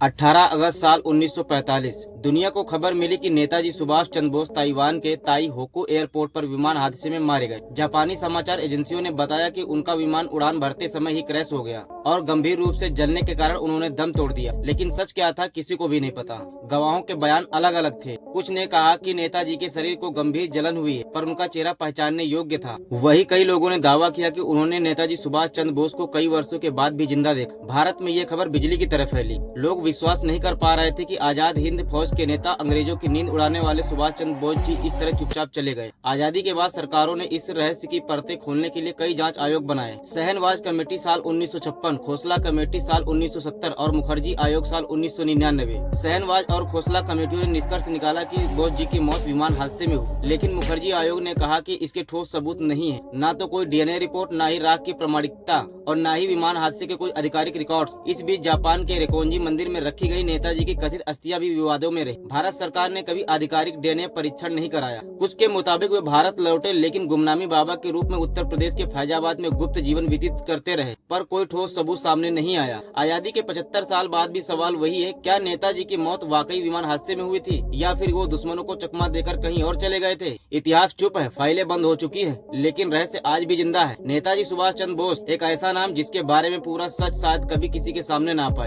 18 अगस्त साल 1945 दुनिया को खबर मिली कि नेताजी सुभाष चंद्र बोस ताइवान के ताई होकू एयरपोर्ट पर विमान हादसे में मारे गए। जापानी समाचार एजेंसियों ने बताया कि उनका विमान उड़ान भरते समय ही क्रैश हो गया और गंभीर रूप से जलने के कारण उन्होंने दम तोड़ दिया, लेकिन सच क्या था किसी को भी नहीं पता। गवाहों के बयान अलग अलग थे। कुछ ने कहा कि नेताजी के शरीर को गंभीर जलन हुई है, पर उनका चेहरा पहचानने योग्य था। वहीं कई लोगों ने दावा किया कि उन्होंने नेताजी सुभाष चंद्र बोस को कई वर्षों के बाद भी जिंदा देखा। भारत में ये खबर बिजली की तरह फैली। लोग विश्वास नहीं कर पा रहे थे कि आजाद हिंद फौज के नेता, अंग्रेजों की नींद उड़ाने वाले सुभाष चंद्र बोस जी इस तरह चुपचाप चले गए। आजादी के बाद सरकारों ने इस रहस्य की परतें खोलने के लिए कई जांच आयोग बनाए। शहनवाज कमेटी साल 1956, खोसला कमेटी साल 1970 और मुखर्जी आयोग साल 1999। शहनवाज और खोसला कमेटियों ने निष्कर्ष निकाला कि बोस जी की मौत विमान हादसे में हुई, लेकिन मुखर्जी आयोग ने कहा कि इसके ठोस सबूत नहीं है, न तो कोई डीएनए रिपोर्ट, न ही राख की प्रामाणिकता और न ही विमान हादसे के कोई आधिकारिक रिकॉर्ड्स। इस बीच जापान के रेकोंजी मंदिर में रखी गई नेताजी की कथित अस्थियां भी विवादों में रही। भारत सरकार ने कभी आधिकारिक डीएनए परीक्षण नहीं कराया। कुछ के मुताबिक वे भारत लौटे, लेकिन गुमनामी बाबा के रूप में उत्तर प्रदेश के फैजाबाद में गुप्त जीवन व्यतीत करते रहे, पर कोई ठोस सबूत सामने नहीं आया। आजादी के 75 साल बाद भी सवाल वही है, क्या नेताजी की मौत वाकई विमान हादसे में हुई थी या फिर वो दुश्मनों को चकमा देकर कहीं और चले गए थे? इतिहास चुप है, फाइलें बंद हो चुकी है, लेकिन रहस्य आज भी जिंदा है। नेताजी सुभाष चंद्र बोस एक ऐसा नाम जिसके बारे में पूरा सच शायद कभी किसी के सामने ना आ पाए।